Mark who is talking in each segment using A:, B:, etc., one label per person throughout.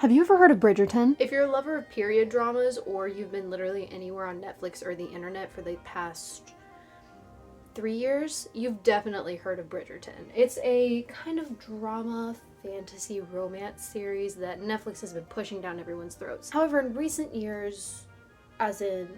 A: Have you ever heard of Bridgerton?
B: If you're a lover of period dramas or you've been literally anywhere on Netflix or the internet for the past 3 years, you've definitely heard of Bridgerton. It's a kind of drama, fantasy, romance series that Netflix has been pushing down everyone's throats. However, in recent years, as in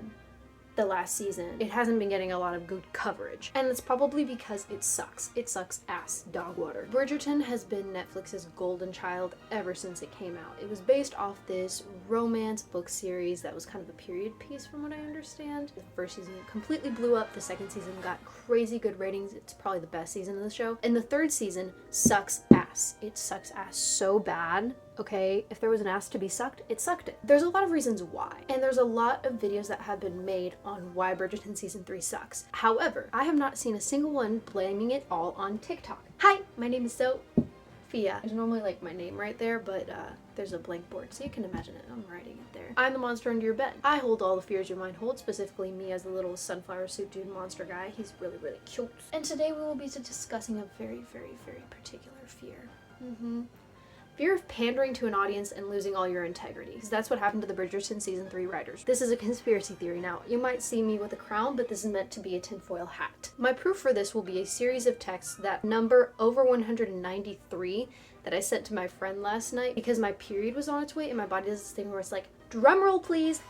B: the last season, it hasn't been getting a lot of good coverage. And it's probably because it sucks. It sucks ass dog water. Bridgerton has been Netflix's golden child ever since it came out. It was based off this romance book series that was kind of a period piece from what I understand. The first season completely blew up. The second season got crazy good ratings. It's probably the best season of the show. And the third season sucks ass. It sucks ass so bad. Okay, if there was an ass to be sucked, it sucked it. There's a lot of reasons why, and there's a lot of videos that have been made on why Bridgerton Season 3 sucks. However, I have not seen a single one blaming it all on TikTok. Hi, my name is Sophia. There's normally like my name right there, but there's a blank board, so you can imagine it. I'm writing it there. I'm the monster under your bed. I hold all the fears your mind holds, specifically me as the little sunflower suit dude monster guy. He's really, really cute. And today we will be discussing a very, very, very particular fear. Fear of pandering to an audience and losing all your integrity. Because that's what happened to the Bridgerton Season 3 writers. This is a conspiracy theory now. You might see me with a crown, but this is meant to be a tinfoil hat. My proof for this will be a series of texts that number over 193 that I sent to my friend last night because my period was on its way and my body does this thing where it's like, drum roll please,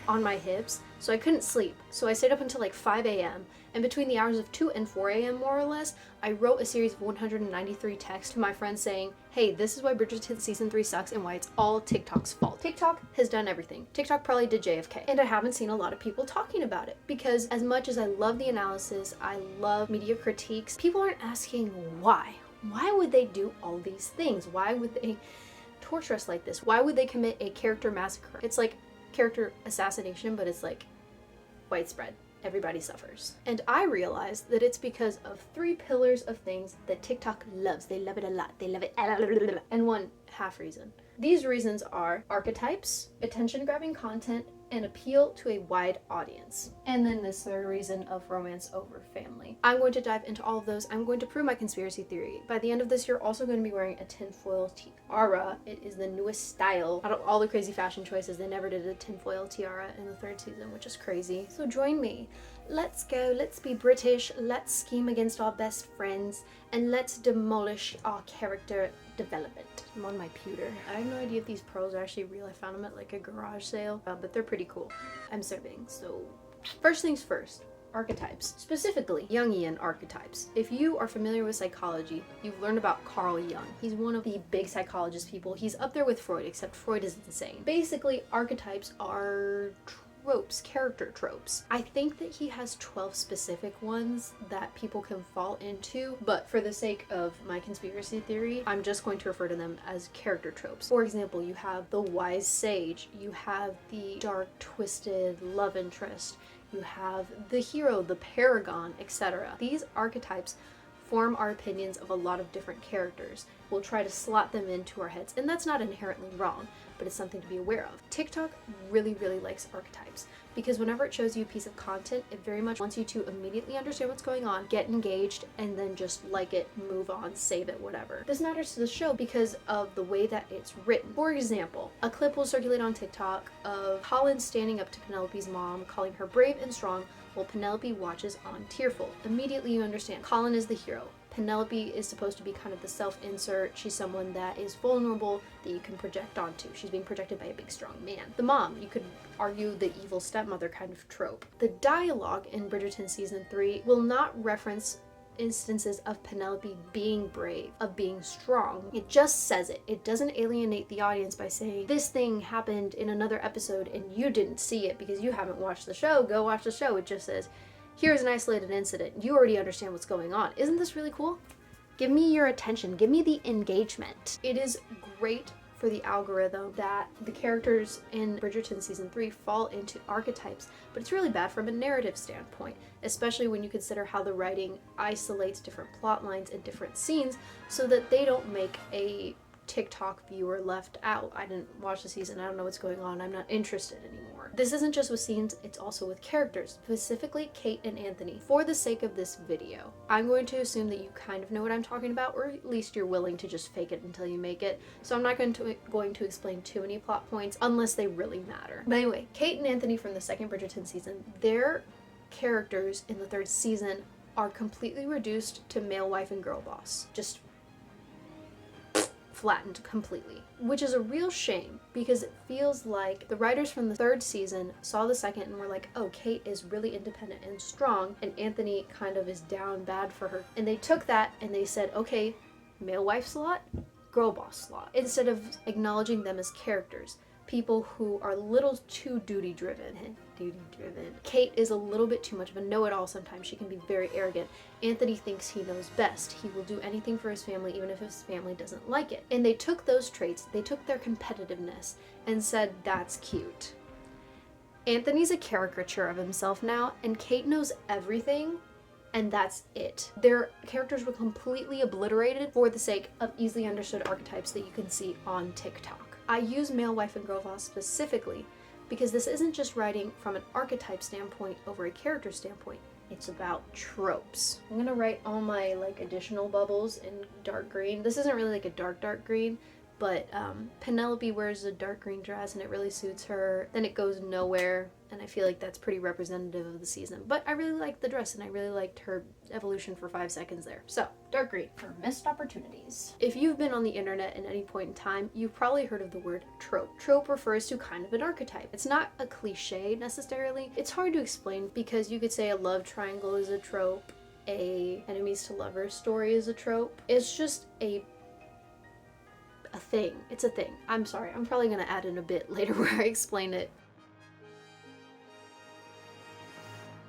B: on my hips. So I couldn't sleep. So I stayed up until like 5 a.m. And between the hours of 2 and 4 a.m. more or less, I wrote a series of 193 texts to my friends saying, hey, this is why Bridgerton Season 3 sucks and why it's all TikTok's fault. TikTok has done everything. TikTok probably did JFK. And I haven't seen a lot of people talking about it because as much as I love the analysis, I love media critiques, people aren't asking why. Why would they do all these things? Why would they torture us like this? Why would they commit a character massacre? It's like character assassination, but it's like widespread. Everybody suffers. And I realized that it's because of 3 pillars of things that TikTok loves. They love it a lot. They love it. And one half reason. These reasons are archetypes, attention-grabbing content, and appeal to a wide audience. And then this third reason of romance over family. I'm going to dive into all of those. I'm going to prove my conspiracy theory. By the end of this, you're also going to be wearing a tinfoil tiara. It is the newest style. Out of all the crazy fashion choices, they never did a tinfoil tiara in the 3rd season, which is crazy. So join me. Let's go, let's be British, let's scheme against our best friends, and let's demolish our character development. I'm on my pewter. I have no idea if these pearls are actually real. I found them at like a garage sale, but they're pretty cool. I'm serving, so first things first. Archetypes, specifically Jungian archetypes. If you are familiar with psychology, you've learned about Carl Jung. He's one of the big psychologist people. He's up there with Freud, except Freud is insane. Basically, archetypes are tropes, character tropes. I think that he has 12 specific ones that people can fall into, but for the sake of my conspiracy theory, I'm just going to refer to them as character tropes. For example, you have the wise sage, you have the dark, twisted love interest, you have the hero, the paragon, etc. These archetypes form our opinions of a lot of different characters. We'll try to slot them into our heads, and that's not inherently wrong, but it's something to be aware of. TikTok really, really likes archetypes because whenever it shows you a piece of content, it very much wants you to immediately understand what's going on, get engaged, and then just like it, move on, save it, whatever. This matters to the show because of the way that it's written. For example, a clip will circulate on TikTok of Colin standing up to Penelope's mom, calling her brave and strong, while Penelope watches on tearful. Immediately you understand, Colin is the hero. Penelope is supposed to be kind of the self-insert. She's someone that is vulnerable that you can project onto. She's being projected by a big, strong man. The mom, you could argue the evil stepmother kind of trope. The dialogue in Bridgerton Season 3 will not reference instances of Penelope being brave, of being strong. It just says it. It doesn't alienate the audience by saying, this thing happened in another episode and you didn't see it because you haven't watched the show. Go watch the show. It just says, here's an isolated incident. You already understand what's going on. Isn't this really cool? Give me your attention. Give me the engagement. It is great for the algorithm that the characters in Bridgerton Season 3 fall into archetypes, but it's really bad from a narrative standpoint, especially when you consider how the writing isolates different plot lines and different scenes so that they don't make a TikTok viewer left out. I didn't watch the season. I don't know what's going on. I'm not interested anymore. This isn't just with scenes, it's also with characters, specifically Kate and Anthony. For the sake of this video, I'm going to assume that you kind of know what I'm talking about, or at least you're willing to just fake it until you make it. So I'm not going to explain too many plot points unless they really matter. But anyway, Kate and Anthony from the second Bridgerton season, their characters in the third season are completely reduced to male wife and girl boss. Just flattened completely, which is a real shame because it feels like the writers from the third season saw the second and were like, oh, Kate is really independent and strong and Anthony kind of is down bad for her, and they took that and they said, okay, male wife slot, girl boss slot, instead of acknowledging them as characters, people who are a little too duty driven. Kate is a little bit too much of a know-it-all sometimes. She can be very arrogant. Anthony thinks he knows best. He will do anything for his family even if his family doesn't like it. And they took those traits, they took their competitiveness and said, that's cute. Anthony's a caricature of himself now, and Kate knows everything, and that's it. Their characters were completely obliterated for the sake of easily understood archetypes that you can see on TikTok. I use male wife and girl boss specifically because this isn't just writing from an archetype standpoint over a character standpoint. It's about tropes. I'm gonna write all my additional bubbles in dark green. This isn't really a dark green, but Penelope wears a dark green dress and it really suits her. Then it goes nowhere, and I feel like that's pretty representative of the season. But I really liked the dress and I really liked her evolution for 5 seconds there. So, dark green for missed opportunities. If you've been on the internet at any point in time, you've probably heard of the word trope. Trope refers to kind of an archetype. It's not a cliche necessarily. It's hard to explain because you could say a love triangle is a trope, a enemies to lovers story is a trope. It's just a thing. It's a thing. I'm sorry. I'm probably gonna add in a bit later where I explain it.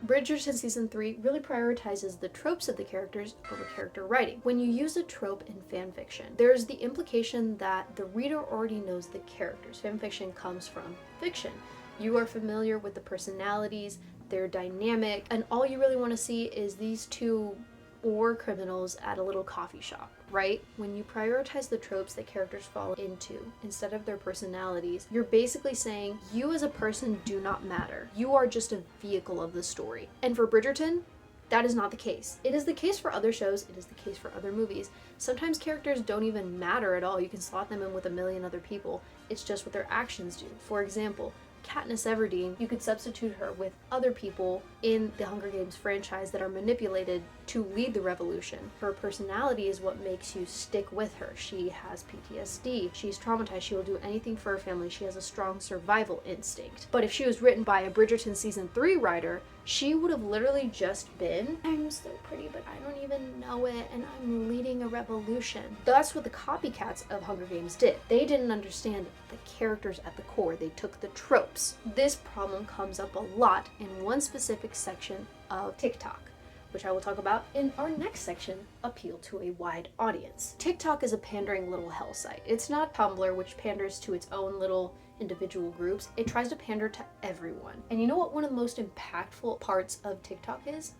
B: Bridgerton Season 3 really prioritizes the tropes of the characters over character writing. When you use a trope in fanfiction, there's the implication that the reader already knows the characters. Fanfiction comes from fiction. You are familiar with the personalities, their dynamic, and all you really want to see is these two war criminals at a little coffee shop, right? When you prioritize the tropes that characters fall into instead of their personalities, you're basically saying you as a person do not matter. You are just a vehicle of the story. And for Bridgerton, that is not the case. It is the case for other shows, it is the case for other movies. Sometimes characters don't even matter at all. You can slot them in with a million other people. It's just what their actions do. For example, Katniss Everdeen, you could substitute her with other people in the Hunger Games franchise that are manipulated to lead the revolution. Her personality is what makes you stick with her. She has PTSD. She's traumatized. She will do anything for her family. She has a strong survival instinct. But if she was written by a Bridgerton Season 3 writer, she would have literally just been, I'm so pretty, but I don't even know it, and I'm leading a revolution. That's what the copycats of Hunger Games did. They didn't understand the characters at the core. They took the tropes. This problem comes up a lot in one specific section of TikTok, which I will talk about in our next section, appeal to a wide audience. TikTok is a pandering little hell site. It's not Tumblr, which panders to its own little individual groups. It tries to pander to everyone. And you know what one of the most impactful parts of TikTok is?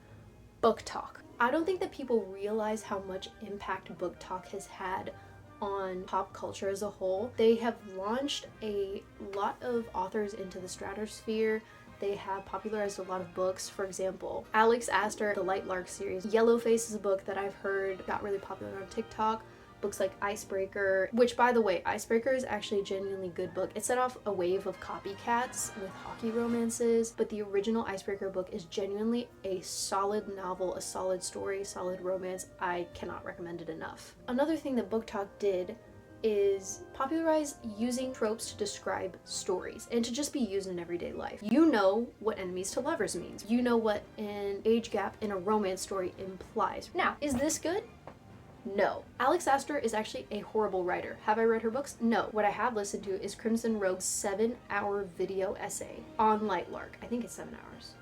B: Book talk. I don't think that people realize how much impact book talk has had on pop culture as a whole. They have launched a lot of authors into the stratosphere. They have popularized a lot of books. For example, Alex Astor, the Light Lark series. Yellowface is a book that I've heard got really popular on TikTok. Books like Icebreaker, which, by the way, Icebreaker is actually a genuinely good book. It set off a wave of copycats with hockey romances, but the original Icebreaker book is genuinely a solid novel, a solid story, solid romance. I cannot recommend it enough. Another thing that Book Talk did is popularize using tropes to describe stories and to just be used in everyday life. You know what enemies to lovers means. You know what an age gap in a romance story implies. Now, is this good? No. Alex Astor is actually a horrible writer. Have I read her books? No. What I have listened to is Crimson Rogue's 7-hour video essay on Light Lark. I think it's 7 hours.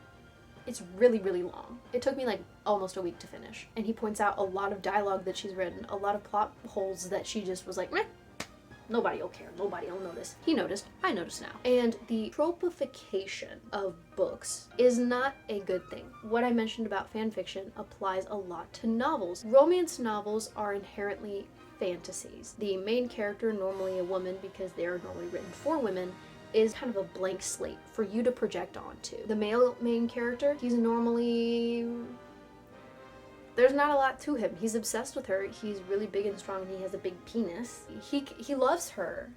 B: It's really, really long. It took me almost a week to finish. And he points out a lot of dialogue that she's written, a lot of plot holes that she just was like, meh. Nobody will care. Nobody will notice. He noticed. I notice now. And the tropification of books is not a good thing. What I mentioned about fan fiction applies a lot to novels. Romance novels are inherently fantasies. The main character, normally a woman because they are normally written for women, is kind of a blank slate for you to project onto. The male main character, he's normally... there's not a lot to him. He's obsessed with her. He's really big and strong and he has a big penis. He loves her.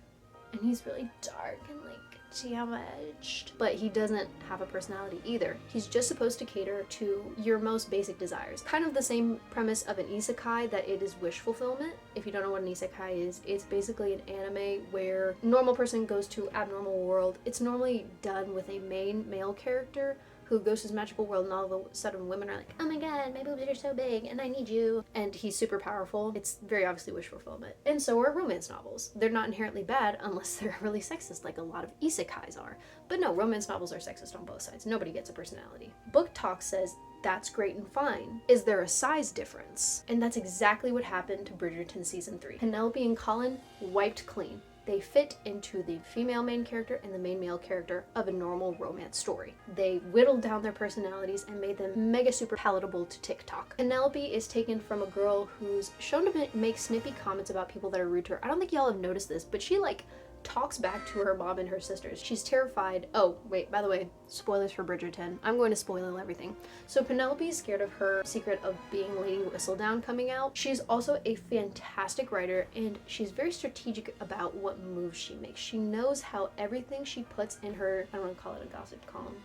B: And he's really dark and like damaged. But he doesn't have a personality either. He's just supposed to cater to your most basic desires. Kind of the same premise of an isekai, that it is wish fulfillment. If you don't know what an isekai is, it's basically an anime where a normal person goes to abnormal world. It's normally done with a main male character who goes to his magical world, and all of a sudden women are like, oh my god, my boobs are so big and I need you. And he's super powerful. It's very obviously wish fulfillment. And so are romance novels. They're not inherently bad unless they're really sexist, like a lot of isekais are. But no, romance novels are sexist on both sides. Nobody gets a personality. Book Talk says, that's great and fine. Is there a size difference? And that's exactly what happened to Bridgerton season 3. Penelope and Colin wiped clean. They fit into the female main character and the main male character of a normal romance story. They whittled down their personalities and made them mega super palatable to TikTok. Penelope is taken from a girl who's shown to make snippy comments about people that are rude to her. I don't think y'all have noticed this, but she like talks back to her mom and her sisters. She's terrified. Oh, wait, by the way, spoilers for Bridgerton. I'm going to spoil everything. So Penelope is scared of her secret of being Lady Whistledown coming out. She's also a fantastic writer, and she's very strategic about what moves she makes. She knows how everything she puts in her, I don't want to call it a gossip column,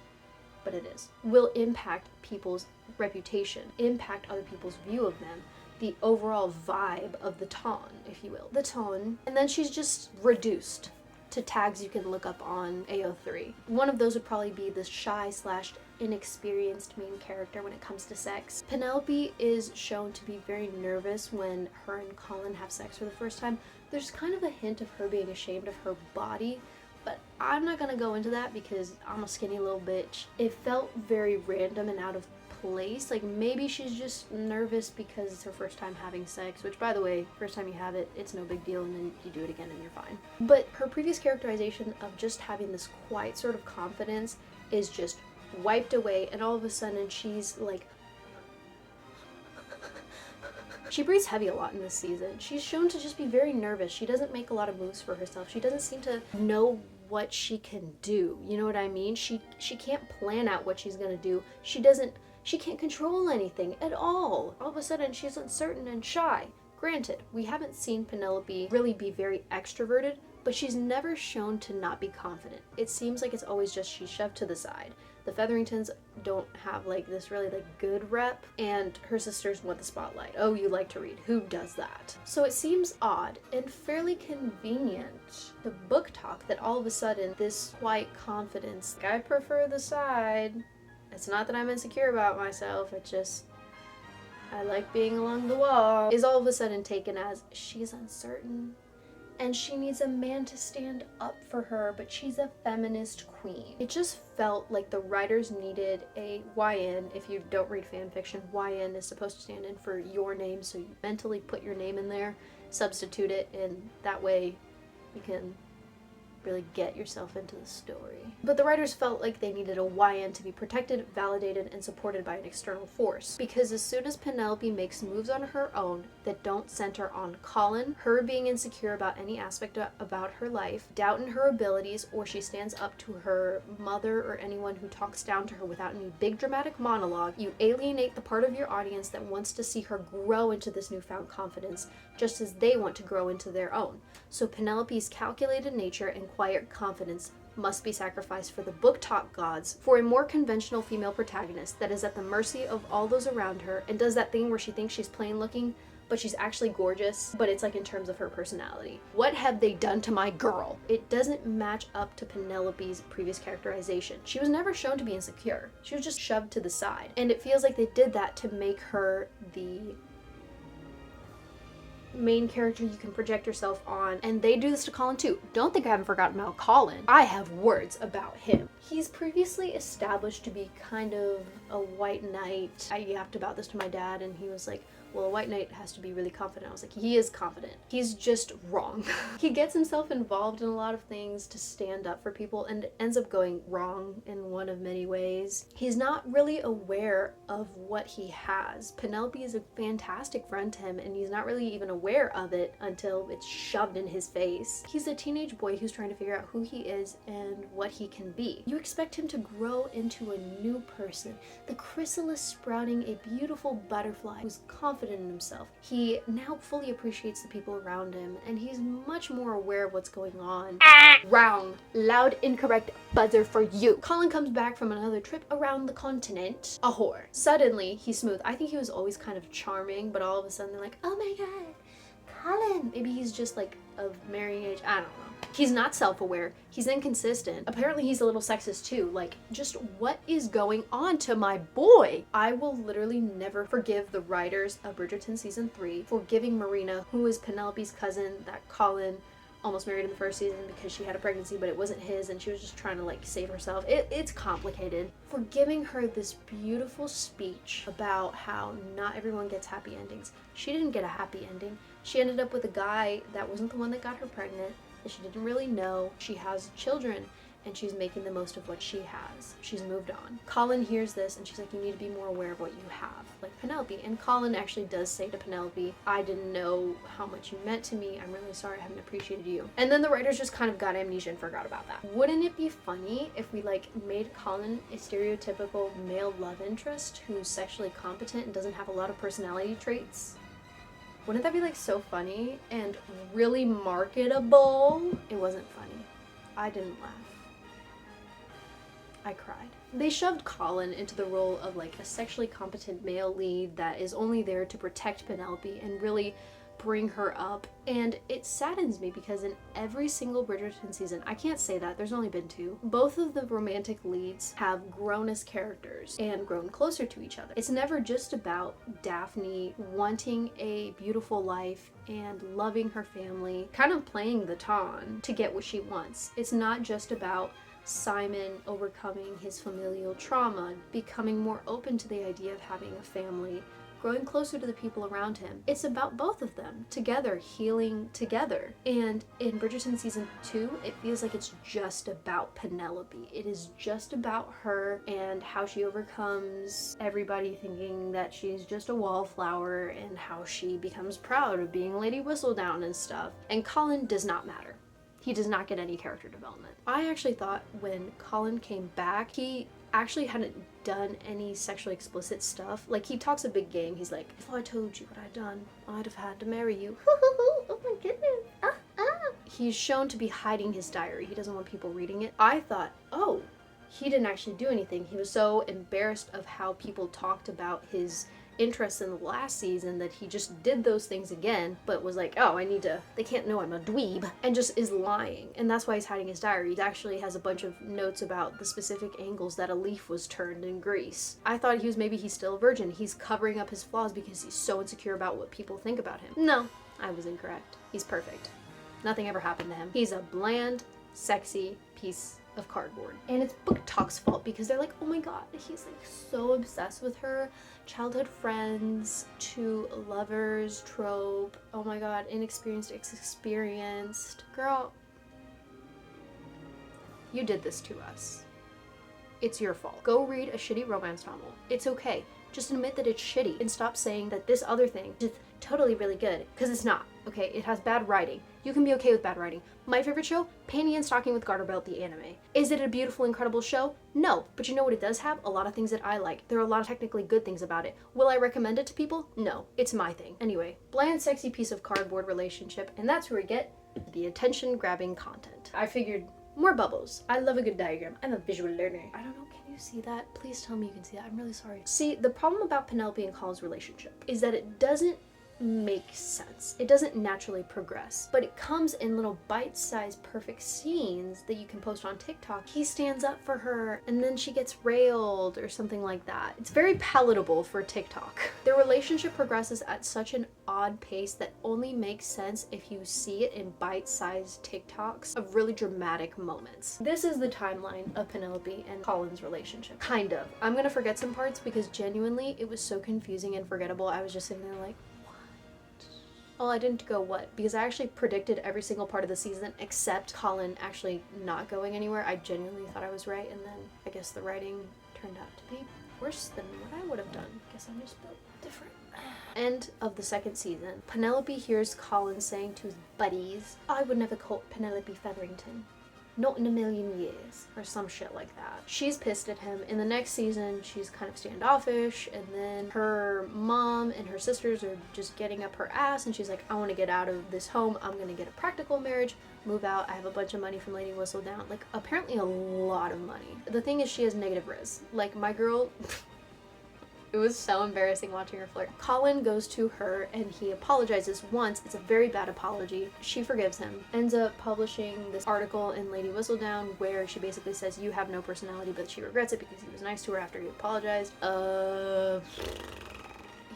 B: but it is, will impact people's reputation, impact other people's view of them, the overall vibe of the ton, if you will. The tone. And then she's just reduced to tags you can look up on AO3. One of those would probably be the shy / inexperienced main character when it comes to sex. Penelope is shown to be very nervous when her and Colin have sex for the first time. There's kind of a hint of her being ashamed of her body, but I'm not gonna go into that because I'm a skinny little bitch. It felt very random and out of place. Like maybe she's just nervous because it's her first time having sex, which by the way, first time you have it, it's no big deal, and then you do it again and you're fine. But her previous characterization of just having this quiet sort of confidence is just wiped away, and all of a sudden she's like she breathes heavy a lot in this season. She's shown to just be very nervous. She doesn't make a lot of moves for herself. She doesn't seem to know what she can do. You know what I mean? She can't plan out what she's gonna do. She can't control anything at all. All of a sudden, she's uncertain and shy. Granted, we haven't seen Penelope really be very extroverted, but she's never shown to not be confident. It seems like it's always just she's shoved to the side. The Featheringtons don't have like this really like good rep, and her sisters want the spotlight. Oh, you like to read. Who does that? So it seems odd and fairly convenient to Book Talk that all of a sudden this quiet confidence, like, I prefer the side. It's not that I'm insecure about myself, it's just I like being along the wall, is all of a sudden taken as she's uncertain and she needs a man to stand up for her, but she's a feminist queen. It just felt like the writers needed a YN. If you don't read fan fiction, YN is supposed to stand in for your name, so you mentally put your name in there, substitute it, and that way you can really get yourself into the story. But the writers felt like they needed a YN to be protected, validated, and supported by an external force. Because as soon as Penelope makes moves on her own that don't center on Colin, her being insecure about any aspect about her life, doubt in her abilities, or she stands up to her mother or anyone who talks down to her without any big dramatic monologue, you alienate the part of your audience that wants to see her grow into this newfound confidence, just as they want to grow into their own. So Penelope's calculated nature and quiet confidence must be sacrificed for the Book Talk gods, for a more conventional female protagonist that is at the mercy of all those around her and does that thing where she thinks she's plain looking, but she's actually gorgeous, but it's like in terms of her personality. What have they done to my girl? It doesn't match up to Penelope's previous characterization. She was never shown to be insecure. She was just shoved to the side. And it feels like they did that to make her the main character you can project yourself on, and they do this to Colin too. Don't think I haven't forgotten about Colin. I have words about him. He's previously established to be kind of a white knight. I yapped about this to my dad and he was like, well, a white knight has to be really confident. I was like, he is confident. He's just wrong. He gets himself involved in a lot of things to stand up for people and ends up going wrong in one of many ways. He's not really aware of what he has. Penelope is a fantastic friend to him, and he's not really even aware of it until it's shoved in his face. He's a teenage boy who's trying to figure out who he is and what he can be. You expect him to grow into a new person, the chrysalis sprouting a beautiful butterfly who's confident in himself. He now fully appreciates the people around him, and he's much more aware of what's going on. Wrong. Loud incorrect buzzer for you. Colin comes back from another trip around the continent. A whore. Suddenly, he's smooth. I think he was always kind of charming, but all of a sudden they're like, oh my god, Colin. Maybe he's just like of marrying age. I don't know. He's not self-aware. He's inconsistent. Apparently he's a little sexist too. Like, just what is going on to my boy? I will literally never forgive the writers of Bridgerton season 3 for giving Marina, who is Penelope's cousin that Colin almost married in the first season because she had a pregnancy, but it wasn't his and she was just trying to like save herself. It's complicated. For giving her this beautiful speech about how not everyone gets happy endings. She didn't get a happy ending. She ended up with a guy that wasn't the one that got her pregnant, that she didn't really know. She has children and she's making the most of what she has. She's moved on. Colin hears this and she's like, you need to be more aware of what you have, like Penelope. And Colin actually does say to Penelope, I didn't know how much you meant to me. I'm really sorry I haven't appreciated you. And then the writers just kind of got amnesia and forgot about that. Wouldn't it be funny if we like made Colin a stereotypical male love interest who's sexually competent and doesn't have a lot of personality traits? Wouldn't that be like so funny and really marketable? It wasn't funny. I didn't laugh. I cried. They shoved Colin into the role of like a sexually competent male lead that is only there to protect Penelope and really bring her up, and it saddens me because in every single Bridgerton season, I can't say that, there's only been 2, both of the romantic leads have grown as characters and grown closer to each other. It's never just about Daphne wanting a beautiful life and loving her family, kind of playing the Ton to get what she wants. It's not just about Simon overcoming his familial trauma, becoming more open to the idea of having a family, growing closer to the people around him. It's about both of them together, healing together. And in Bridgerton season 2, it feels like it's just about Penelope. It is just about her and how she overcomes everybody thinking that she's just a wallflower and how she becomes proud of being Lady Whistledown and stuff. And Colin does not matter. He does not get any character development. I actually thought when Colin came back, he actually hadn't done any sexually explicit stuff. Like, he talks a big game. He's like, if I told you what I'd done, I'd have had to marry you. Oh my goodness. He's shown to be hiding his diary. He doesn't want people reading it. I thought, oh, he didn't actually do anything. He was so embarrassed of how people talked about his interest in the last season that he just did those things again, but was like, oh, they can't know I'm a dweeb, and just is lying. And that's why he's hiding his diary. He actually has a bunch of notes about the specific angles that a leaf was turned in Greece. I thought he's still a virgin. He's covering up his flaws because he's so insecure about what people think about him. No, I was incorrect. He's perfect. Nothing ever happened to him. He's a bland, sexy piece of cardboard. And it's Book Talk's fault because they're like, oh my god, he's like so obsessed with her. Childhood friends to lovers trope. Oh my god, inexperienced, experienced. Girl, you did this to us. It's your fault. Go read a shitty romance novel. It's okay. Just admit that it's shitty and stop saying that this other thing is totally really good, because it's not. Okay, it has bad writing. You can be okay with bad writing. My favorite show, Panty and Stocking with Garterbelt, the anime. Is it a beautiful, incredible show? No, but you know what it does have? A lot of things that I like. There are a lot of technically good things about it. Will I recommend it to people? No, it's my thing. Anyway, bland, sexy piece of cardboard relationship, and that's where we get the attention-grabbing content. I figured more bubbles. I love a good diagram. I'm a visual learner. I don't know, can you see that? Please tell me you can see that. I'm really sorry. See, the problem about Penelope and Colin's relationship is that it doesn't make sense. It doesn't naturally progress, but it comes in little bite-sized perfect scenes that you can post on TikTok. He stands up for her and then she gets railed or something like that. It's very palatable for TikTok. Their relationship progresses at such an odd pace that only makes sense if you see it in bite-sized TikToks of really dramatic moments. This is the timeline of Penelope and Colin's relationship. Kind of. I'm gonna forget some parts because genuinely it was so confusing and forgettable. I was just sitting there like, well, I didn't go what? Because I actually predicted every single part of the season except Colin actually not going anywhere. I genuinely thought I was right, and then I guess the writing turned out to be worse than what I would have done. Guess I'm just built different. End of the second season. Penelope hears Colin saying to his buddies, I would never call Penelope Featherington. Not in a million years, or some shit like that. She's pissed at him. In the next season, she's kind of standoffish, and then her mom and her sisters are just getting up her ass, and she's like, I want to get out of this home. I'm gonna get a practical marriage, move out. I have a bunch of money from Lady Whistledown. Like, apparently a lot of money. The thing is, she has negative riz. Like, my girl... It was so embarrassing watching her flirt. Colin goes to her and he apologizes once. It's a very bad apology. She forgives him. Ends up publishing this article in Lady Whistledown where she basically says you have no personality, but she regrets it because he was nice to her after he apologized.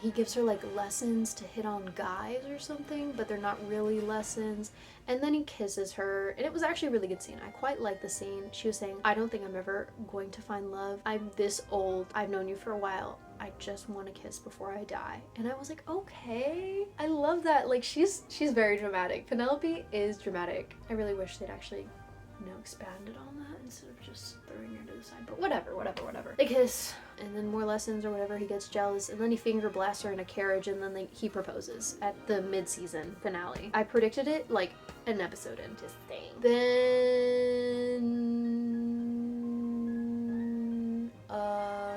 B: He gives her like lessons to hit on guys or something, but they're not really lessons. And then he kisses her, and it was actually a really good scene. I quite like the scene. She was saying, I don't think I'm ever going to find love. I'm this old. I've known you for a while. I just want to kiss before I die. And I was like, okay. I love that. Like, she's very dramatic. Penelope is dramatic. I really wish they'd actually, expanded on that instead of just throwing her to the side. But whatever. They kiss, and then more lessons or whatever. He gets jealous, and then he finger blasts her in a carriage, and then he proposes at the mid-season finale. I predicted it like an episode into thing. Then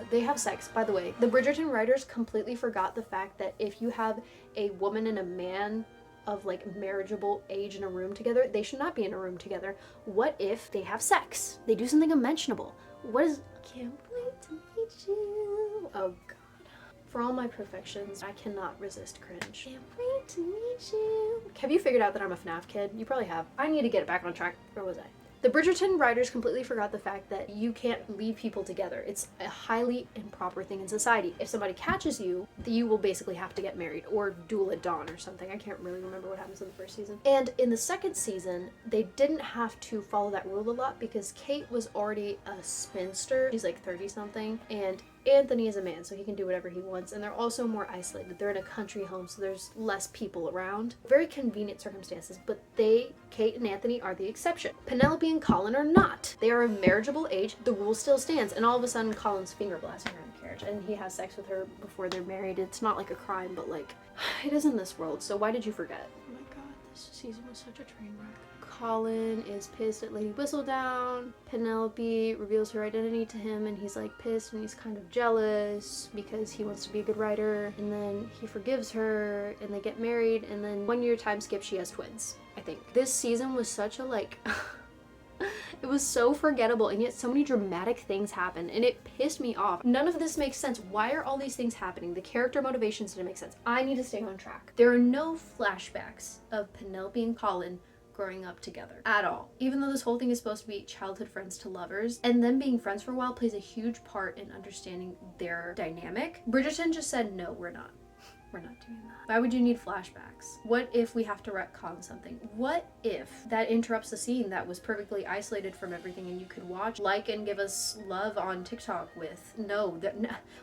B: they have sex. By the way, the Bridgerton writers completely forgot the fact that if you have a woman and a man of like marriageable age in a room together, they should not be in a room together. What if they have sex? They do something unmentionable. What is... Can't wait to meet you. Oh god. For all my perfections, I cannot resist cringe. Can't wait to meet you. Have you figured out that I'm a FNAF kid? You probably have. I need to get it back on track. Where was I? The Bridgerton writers completely forgot the fact that you can't leave people together. It's a highly improper thing in society. If somebody catches you, you will basically have to get married or duel at dawn or something. I can't really remember what happens in the first season. And in the second season, they didn't have to follow that rule a lot because Kate was already a spinster. She's like 30-something, and Anthony is a man, so he can do whatever he wants, and they're also more isolated. They're in a country home, so there's less people around. Very convenient circumstances, but Kate and Anthony are the exception. Penelope and Colin are not. They are of marriageable age. The rule still stands, and all of a sudden Colin's finger blasting her in the carriage, and he has sex with her before they're married. It's not like a crime, but like, it is in this world, so why did you forget? Oh my god, this season was such a train wreck. Colin is pissed at Lady Whistledown. Penelope reveals her identity to him, and he's like pissed and he's kind of jealous because he wants to be a good writer. And then he forgives her and they get married, and then 1 year time skip, she has twins, I think. This season was such a like... It was so forgettable, and yet so many dramatic things happened, and it pissed me off. None of this makes sense. Why are all these things happening? The character motivations didn't make sense. I need to stay on track. There are no flashbacks of Penelope and Colin growing up together at all. Even though this whole thing is supposed to be childhood friends to lovers, and them being friends for a while plays a huge part in understanding their dynamic. Bridgerton just said, no, we're not. We're not doing that. Why would you need flashbacks? What if we have to retcon something? What if that interrupts the scene that was perfectly isolated from everything and you could watch, like, and give us love on TikTok with? No,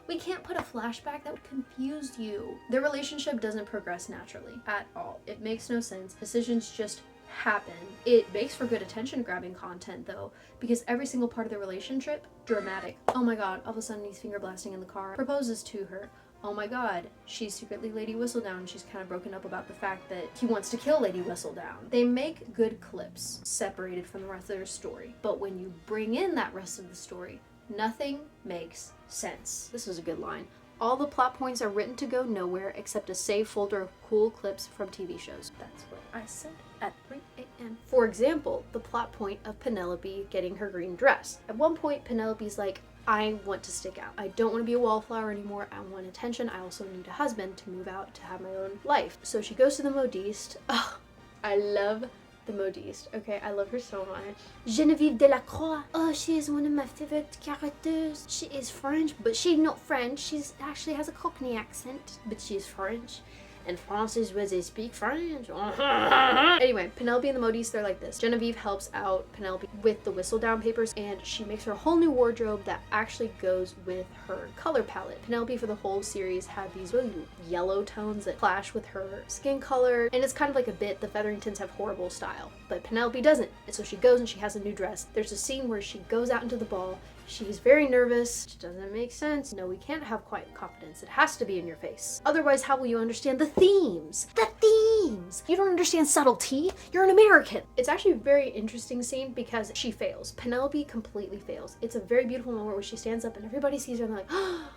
B: we can't put a flashback. That would confuse you. Their relationship doesn't progress naturally at all. It makes no sense. Decisions just happen. It makes for good attention grabbing content though, because every single part of the relationship, dramatic. Oh my god, all of a sudden he's finger blasting in the car, proposes to her. Oh my god, she's secretly Lady Whistledown. She's kind of broken up about the fact that he wants to kill Lady Whistledown. They make good clips separated from the rest of their story, but when you bring in that rest of the story, nothing makes sense. This was a good line. All the plot points are written to go nowhere except a save folder of cool clips from TV shows. That's what I said at 3 a.m. For example, the plot point of Penelope getting her green dress. At one point, Penelope's like, I want to stick out. I don't want to be a wallflower anymore. I want attention. I also need a husband to move out, to have my own life. So she goes to the modiste. Oh, I love the modiste. Okay, I love her so much. Geneviève Delacroix. Oh, she is one of my favorite characters. She is French, but she's not French. She's actually has a Cockney accent, but she's French. And France is where they speak French. Anyway, Penelope and the modiste, they're like this. Genevieve helps out Penelope with the whistle down papers, and she makes her a whole new wardrobe that actually goes with her color palette. Penelope for the whole series had these really yellow tones that clash with her skin color, and it's kind of like a bit, the Featheringtons have horrible style, but Penelope doesn't. And so she goes and she has a new dress. There's a scene where she goes out into the ball. She's very nervous. It doesn't make sense. No, we can't have quiet confidence. It has to be in your face. Otherwise, how will you understand the themes? The themes! You don't understand subtlety. You're an American. It's actually a very interesting scene because she fails. Penelope completely fails. It's a very beautiful moment where she stands up and everybody sees her and they're like, oh.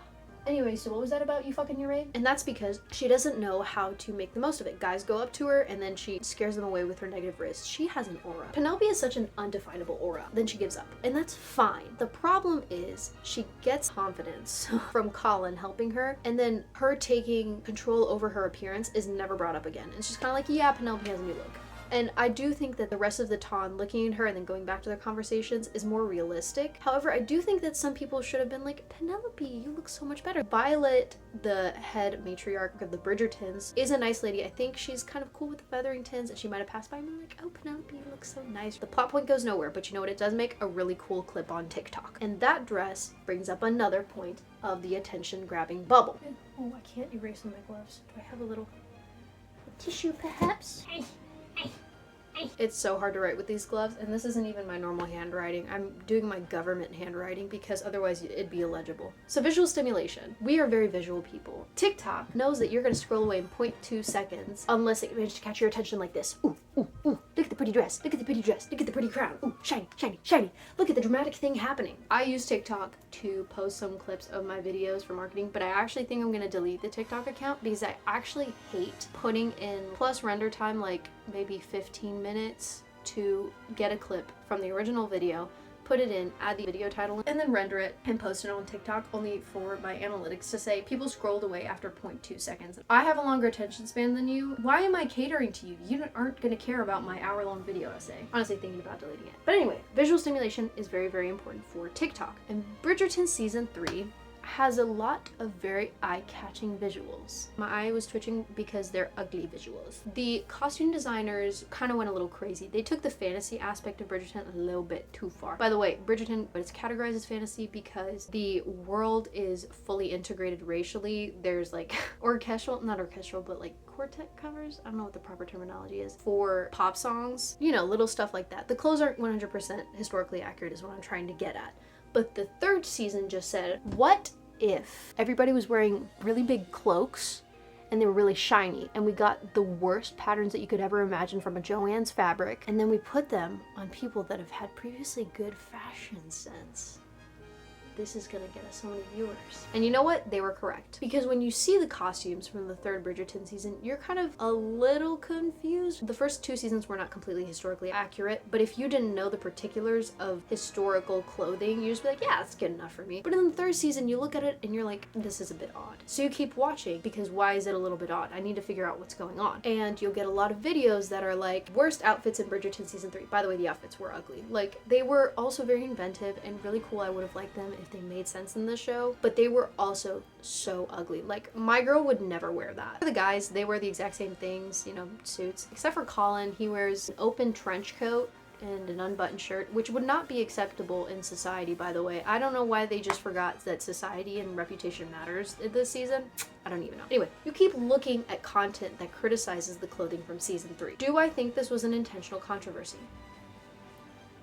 B: Anyway, so what was that about, you fucking your rave? And that's because she doesn't know how to make the most of it. Guys go up to her and then she scares them away with her negative wrist. She has an aura. Penelope has such an undefinable aura. Then she gives up. And that's fine. The problem is she gets confidence from Colin helping her, and then her taking control over her appearance is never brought up again. It's just kind of like, yeah, Penelope has a new look. And I do think that the rest of the Ton looking at her and then going back to their conversations is more realistic. However, I do think that some people should have been like, Penelope, you look so much better. Violet, the head matriarch of the Bridgertons, is a nice lady. I think she's kind of cool with the Featheringtons, and she might have passed by and been like, oh, Penelope, you look so nice. The plot point goes nowhere, but you know what? It does make a really cool clip on TikTok. And that dress brings up another point of the attention-grabbing bubble. Oh, I can't erase on my gloves. Do I have a little tissue, perhaps? It's so hard to write with these gloves, and this isn't even my normal handwriting. I'm doing my government handwriting because otherwise it'd be illegible. So visual stimulation. We are very visual people. TikTok knows that you're gonna scroll away in 0.2 seconds unless it manages to catch your attention like this. Ooh, ooh, ooh. Look at the pretty dress. Look at the pretty dress. Look at the pretty crown. Ooh, shiny, shiny, shiny. Look at the dramatic thing happening. I use TikTok to post some clips of my videos for marketing, but I actually think I'm gonna delete the TikTok account because I actually hate putting in plus render time, like maybe 15 minutes to get a clip from the original video, put it in, add the video title, and then render it and post it on TikTok, only for my analytics to say people scrolled away after 0.2 seconds. I have a longer attention span than you. Why am I catering to you? You aren't gonna care about my hour-long video essay. Honestly, thinking about deleting it. But anyway, visual stimulation is very, very important for TikTok. And Bridgerton season 3 has a lot of very eye-catching visuals. My eye was twitching because they're ugly visuals. The costume designers kind of went a little crazy. They took the fantasy aspect of Bridgerton a little bit too far. By the way, Bridgerton, but it's categorized as fantasy because the world is fully integrated racially. There's like not orchestral, but like quartet covers? I don't know what the proper terminology is for pop songs. You know, little stuff like that. The clothes aren't 100% historically accurate is what I'm trying to get at. But the third season just said, what if everybody was wearing really big cloaks and they were really shiny, and we got the worst patterns that you could ever imagine from a Joann's fabric, and then we put them on people that have had previously good fashion sense? This is gonna get us so many viewers. And you know what? They were correct. Because when you see the costumes from the third Bridgerton season, you're kind of a little confused. The first 2 seasons were not completely historically accurate, but if you didn't know the particulars of historical clothing, you'd just be like, yeah, that's good enough for me. But in the third season, you look at it and you're like, this is a bit odd. So you keep watching because why is it a little bit odd? I need to figure out what's going on. And you'll get a lot of videos that are like, worst outfits in Bridgerton season 3. By the way, the outfits were ugly. Like, they were also very inventive and really cool. I would have liked them if they made sense in the show, but they were also so ugly. Like, my girl would never wear that. The guys, they wear the exact same things, you know, suits, except for Colin. He wears an open trench coat and an unbuttoned shirt, which would not be acceptable in society, by the way. I don't know why they just forgot that society and reputation matters this season. I don't even know. Anyway, you keep looking at content that criticizes the clothing from season 3. Do I think this was an intentional controversy?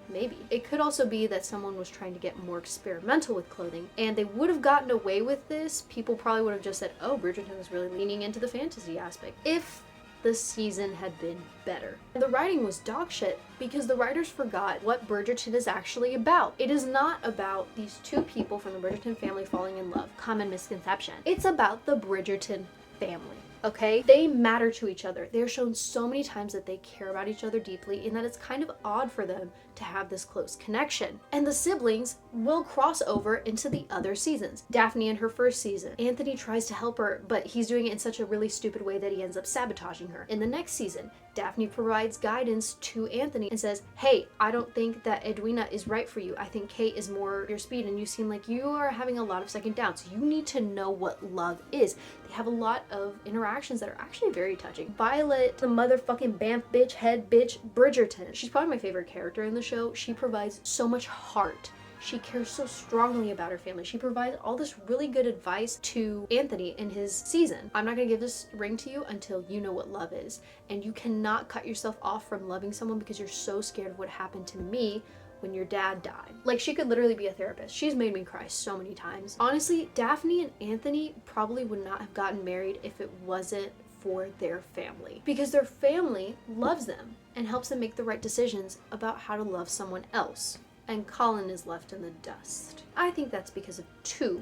B: Maybe. It could also be that someone was trying to get more experimental with clothing, and they would have gotten away with this. People probably would have just said, oh, Bridgerton was really leaning into the fantasy aspect, if the season had been better. The writing was dog shit because the writers forgot what Bridgerton is actually about. It is not about these 2 people from the Bridgerton family falling in love. Common misconception. It's about the Bridgerton family. okay? They matter to each other. They're shown so many times that they care about each other deeply and that it's kind of odd for them to have this close connection. And the siblings will cross over into the other seasons. Daphne in her first season, Anthony tries to help her, but he's doing it in such a really stupid way that he ends up sabotaging her. In the next season, Daphne provides guidance to Anthony and says, hey, I don't think that Edwina is right for you. I think Kate is more your speed and you seem like you are having a lot of second doubts. You need to know what love is. They have a lot of interactions that are actually very touching. Violet, the motherfucking Banff bitch, head bitch, Bridgerton. She's probably my favorite character in the show. She provides so much heart. She cares so strongly about her family. She provides all this really good advice to Anthony in his season. I'm not gonna give this ring to you until you know what love is. And you cannot cut yourself off from loving someone because you're so scared of what happened to me when your dad died. Like, she could literally be a therapist. She's made me cry so many times. Honestly, Daphne and Anthony probably would not have gotten married if it wasn't for their family. Because their family loves them and helps them make the right decisions about how to love someone else. And Colin is left in the dust. I think that's because of two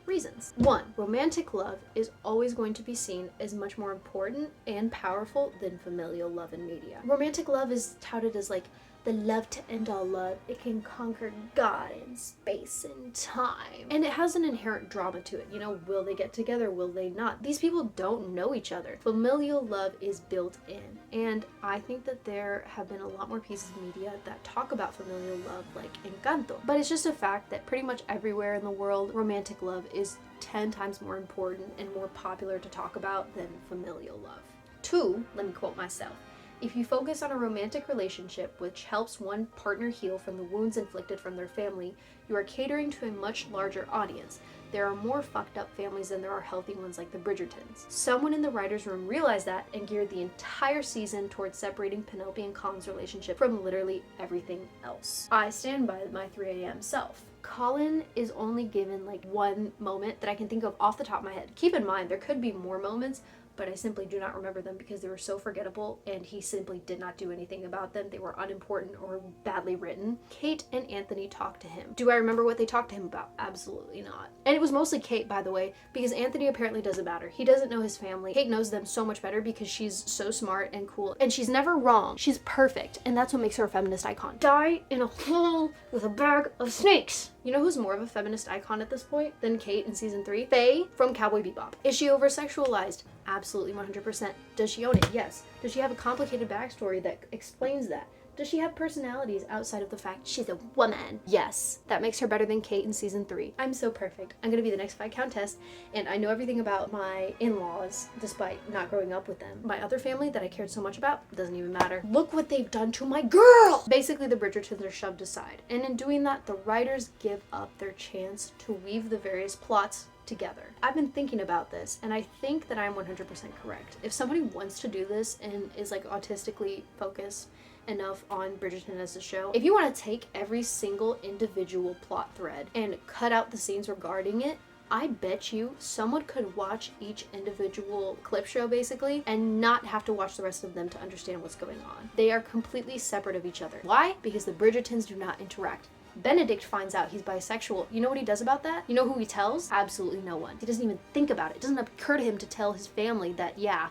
B: reasons. One, romantic love is always going to be seen as much more important and powerful than familial love in media. Romantic love is touted as like the love to end all love. It can conquer God and space and time. And it has an inherent drama to it. You know, will they get together? Will they not? These people don't know each other. Familial love is built in. And I think that there have been a lot more pieces of media that talk about familial love, like Encanto. But it's just a fact that pretty much everywhere in the world, romantic love is 10 times more important and more popular to talk about than familial love. Two, let me quote myself. If you focus on a romantic relationship which helps one partner heal from the wounds inflicted from their family, you are catering to a much larger audience. There are more fucked up families than there are healthy ones like the Bridgertons. Someone in the writer's room realized that and geared the entire season towards separating Penelope and Colin's relationship from literally everything else. I stand by my 3 a.m. self. Colin is only given like one moment that I can think of off the top of my head. Keep in mind, there could be more moments, but I simply do not remember them because they were so forgettable and he simply did not do anything about them. They were unimportant or badly written. Kate and Anthony talked to him. Do I remember what they talked to him about? Absolutely not. And it was mostly Kate, by the way, because Anthony apparently doesn't matter. He doesn't know his family. Kate knows them so much better because she's so smart and cool. And she's never wrong. She's perfect. And that's what makes her a feminist icon. Die in a hole with a bag of snakes. You know who's more of a feminist icon at this point than Kate in season 3? Faye from Cowboy Bebop. Is she over-sexualized? Absolutely 100%. Does she own it? Yes. Does she have a complicated backstory that explains that? Does she have personalities outside of the fact she's a woman? Yes. That makes her better than Kate in season 3. I'm so perfect. I'm gonna be the next Viscountess, and I know everything about my in-laws, despite not growing up with them. My other family that I cared so much about doesn't even matter. Look what they've done to my girl! Basically, the Bridgertons are shoved aside, and in doing that, the writers give up their chance to weave the various plots together. I've been thinking about this, and I think that I'm 100% correct. If somebody wants to do this and is like autistically focused enough on Bridgerton as a show, if you want to take every single individual plot thread and cut out the scenes regarding it, I bet you someone could watch each individual clip show basically and not have to watch the rest of them to understand what's going on. They are completely separate of each other. Why? Because the Bridgertons do not interact. Benedict finds out he's bisexual. You know what he does about that? You know who he tells? Absolutely no one. He doesn't even think about it. It doesn't occur to him to tell his family that, yeah,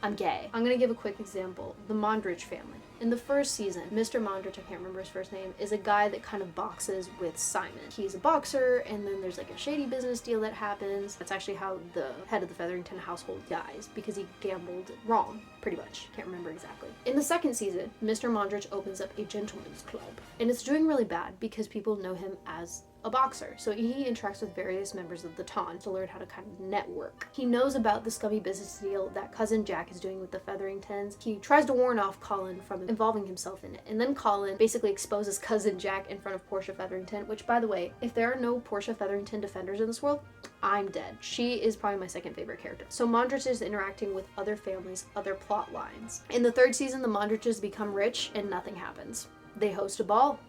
B: I'm gay. I'm gonna give a quick example. The Mondrich family. In the first season, Mr. Mondrich, I can't remember his first name, is a guy that kind of boxes with Simon. He's a boxer, and then there's like a shady business deal that happens. That's actually how the head of the Featherington household dies, because he gambled wrong, pretty much. Can't remember exactly. In the second season, Mr. Mondrich opens up a gentleman's club, and it's doing really bad because people know him as a boxer. So he interacts with various members of the Ton to learn how to kind of network. He knows about the scummy business deal that cousin Jack is doing with the Featheringtons. He tries to warn off Colin from involving himself in it. And then Colin basically exposes cousin Jack in front of Portia Featherington, which, by the way, if there are no Portia Featherington defenders in this world, I'm dead. She is probably my second favorite character. So Mondrich is interacting with other families, other plot lines. In the third season, the Mondriches become rich and nothing happens. They host a ball.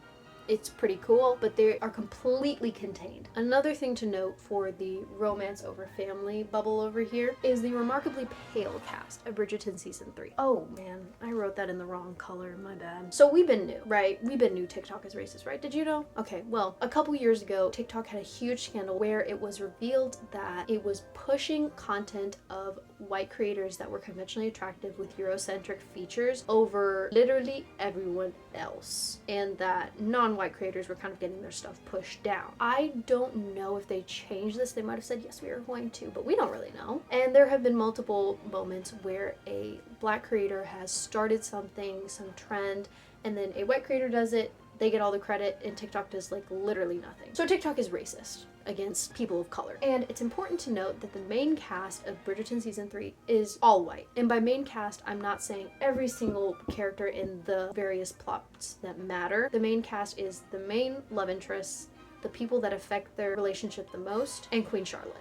B: It's pretty cool, but they are completely contained. Another thing to note for the romance over family bubble over here is the remarkably pale cast of Bridgerton season 3. Oh man, I wrote that in the wrong color, my bad. So we've been new, right? We've been new TikTok is racist, right? Did you know? Okay, well, a couple years ago, TikTok had a huge scandal where it was revealed that it was pushing content of white creators that were conventionally attractive with Eurocentric features over literally everyone else, and that non-white creators were kind of getting their stuff pushed down. I don't know if they changed this. They might have said, yes, we are going to, but we don't really know. And there have been multiple moments where a black creator has started something, some trend, and then a white creator does it, they get all the credit, and TikTok does like literally nothing. So TikTok is racist against people of color. And it's important to note that the main cast of Bridgerton season 3 is all white. And by main cast, I'm not saying every single character in the various plots that matter. The main cast is the main love interests, the people that affect their relationship the most, and Queen Charlotte.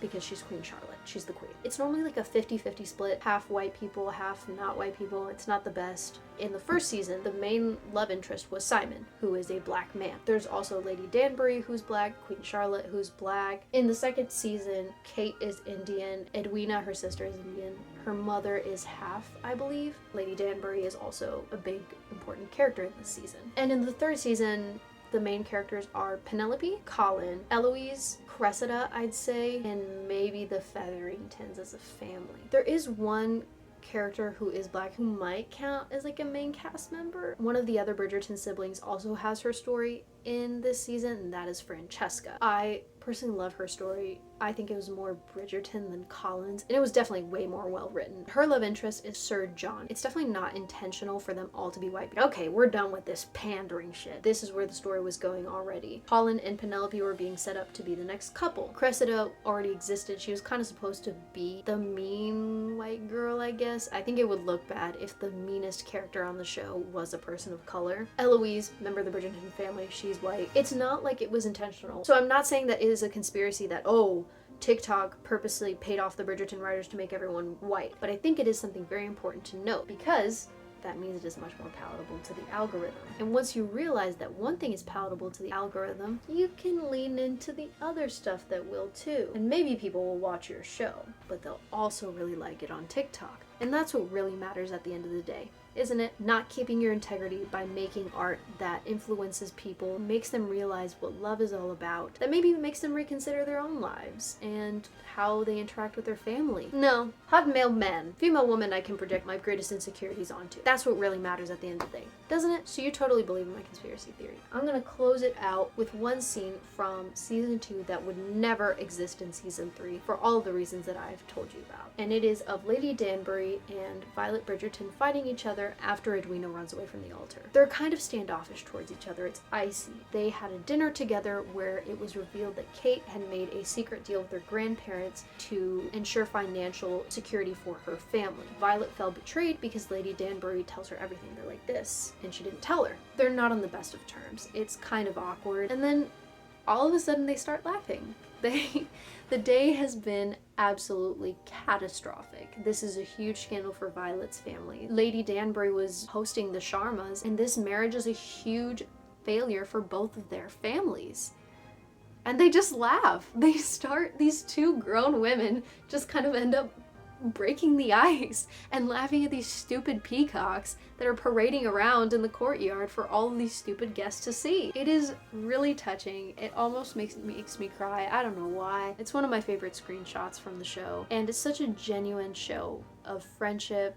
B: Because she's Queen Charlotte. She's the queen. It's normally like a 50-50 split, half white people, half not white people. It's not the best. In the first season, the main love interest was Simon, who is a black man. There's also Lady Danbury, who's black, Queen Charlotte, who's black. In the second season, Kate is Indian, Edwina, her sister, is Indian. Her mother is half, I believe. Lady Danbury is also a big, important character in this season. And in the third season, the main characters are Penelope, Colin, Eloise, Cressida, I'd say, and maybe the Featheringtons as a family. There is one character who is black who might count as like a main cast member. One of the other Bridgerton siblings also has her story in this season, and that is Francesca. I personally love her story. I think it was more Bridgerton than Colin's, and it was definitely way more well written. Her love interest is Sir John. It's definitely not intentional for them all to be white, but okay, we're done with this pandering shit. This is where the story was going already. Colin and Penelope were being set up to be the next couple. Cressida already existed. She was kind of supposed to be the mean white girl, I guess. I think it would look bad if the meanest character on the show was a person of color. Eloise, member of the Bridgerton family, she's white. It's not like it was intentional. So I'm not saying that it is a conspiracy that, oh, TikTok purposely paid off the Bridgerton writers to make everyone white. But I think it is something very important to note, because that means it is much more palatable to the algorithm. And once you realize that one thing is palatable to the algorithm, you can lean into the other stuff that will too. And maybe people will watch your show, but they'll also really like it on TikTok. And that's what really matters at the end of the day, isn't it? Not keeping your integrity by making art that influences people, makes them realize what love is all about, that maybe makes them reconsider their own lives and how they interact with their family. No, hot male man, female woman I can project my greatest insecurities onto. That's what really matters at the end of the day, doesn't it? So you totally believe in my conspiracy theory. I'm gonna close it out with one scene from season 2 that would never exist in season 3 for all of the reasons that I've told you about. And it is of Lady Danbury and Violet Bridgerton fighting each other after Edwina runs away from the altar. They're kind of standoffish towards each other. It's icy. They had a dinner together where it was revealed that Kate had made a secret deal with her grandparents to ensure financial security for her family. Violet felt betrayed because Lady Danbury tells her everything. They're like this, and she didn't tell her. They're not on the best of terms. It's kind of awkward. And then all of a sudden they start laughing. The day has been absolutely catastrophic. This is a huge scandal for Violet's family. Lady Danbury was hosting the Sharmas, and this marriage is a huge failure for both of their families. And they just laugh. These two grown women just kind of end up breaking the ice and laughing at these stupid peacocks that are parading around in the courtyard for all of these stupid guests to see. It is really touching. It almost makes me cry. I don't know why. It's one of my favorite screenshots from the show, and it's such a genuine show of friendship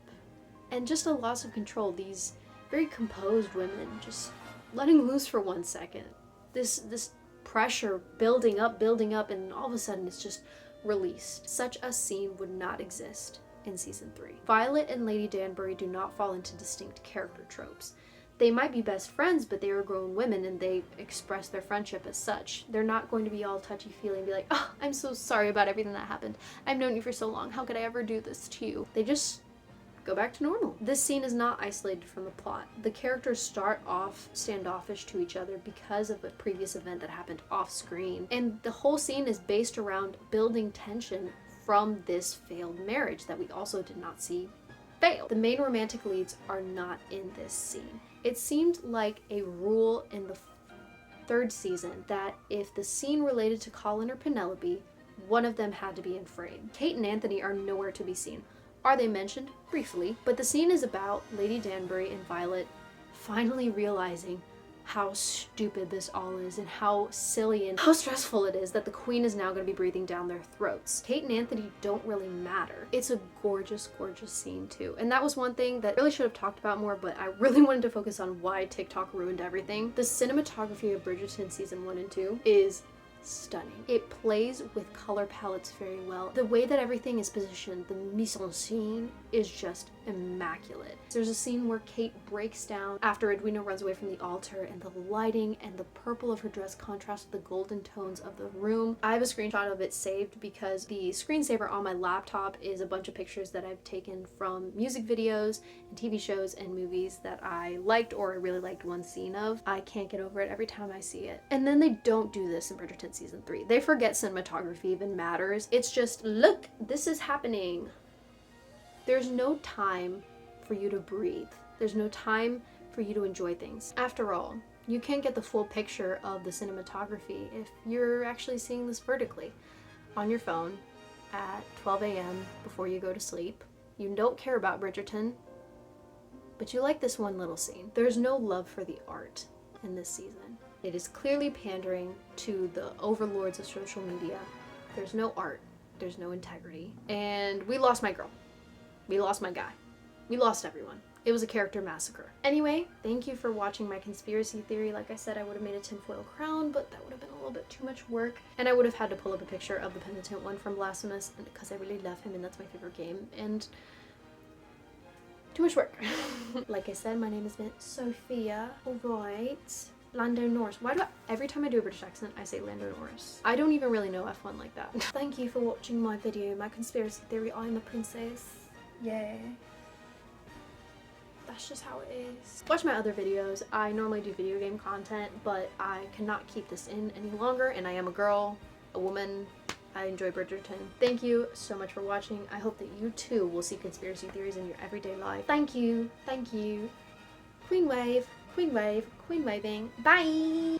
B: and just a loss of control. These very composed women just letting loose for 1 second. This pressure building up, and all of a sudden it's just released. Such a scene would not exist in season 3. Violet and Lady Danbury do not fall into distinct character tropes. They might be best friends, but they are grown women and they express their friendship as such. They're not going to be all touchy-feely and be like, oh, I'm so sorry about everything that happened. I've known you for so long. How could I ever do this to you? They just go back to normal. This scene is not isolated from the plot. The characters start off standoffish to each other because of a previous event that happened off screen. And the whole scene is based around building tension from this failed marriage that we also did not see fail. The main romantic leads are not in this scene. It seemed like a rule in the third season that if the scene related to Colin or Penelope, one of them had to be in frame. Kate and Anthony are nowhere to be seen. Are they mentioned? Briefly. But the scene is about Lady Danbury and Violet finally realizing, how stupid this all is and how silly and how stressful it is that the queen is now going to be breathing down their throats. Kate and Anthony don't really matter. It's a gorgeous, gorgeous scene too. And that was one thing that I really should have talked about more, but I really wanted to focus on why TikTok ruined everything. The cinematography of Bridgerton season 1 and 2 is stunning. It plays with color palettes very well. The way that everything is positioned, the mise en scene, is just immaculate. There's a scene where Kate breaks down after Edwina runs away from the altar, and the lighting and the purple of her dress contrasts with the golden tones of the room. I have a screenshot of it saved because the screensaver on my laptop is a bunch of pictures that I've taken from music videos and TV shows and movies that I liked or I really liked one scene of. I can't get over it every time I see it. And then they don't do this in Bridgerton season 3. They forget cinematography even matters. It's just, look, this is happening. There's no time for you to breathe. There's no time for you to enjoy things. After all, you can't get the full picture of the cinematography if you're actually seeing this vertically on your phone at 12 a.m. before you go to sleep. You don't care about Bridgerton, but you like this one little scene. There's no love for the art in this season. It is clearly pandering to the overlords of social media. There's no art. There's no integrity. And we lost my girl. We lost my guy. We lost everyone. It was a character massacre. Anyway, thank you for watching my conspiracy theory. Like I said, I would have made a tinfoil crown, but that would have been a little bit too much work. And I would have had to pull up a picture of the penitent one from Blasphemous because I really love him and that's my favorite game. And too much work. Like I said, my name is Sophia. Alright. Lando Norris. Why do every time I do a British accent, I say Lando Norris? I don't even really know F1 like that. Thank you for watching my video, my conspiracy theory. I'm a princess. Yay. That's just how it is. Watch my other videos. I normally do video game content, but I cannot keep this in any longer, and I am a girl, a woman. I enjoy Bridgerton. Thank you so much for watching. I hope that you too will see conspiracy theories in your everyday life. Thank you. Thank you. Queen wave, queen wave, queen waving. Bye!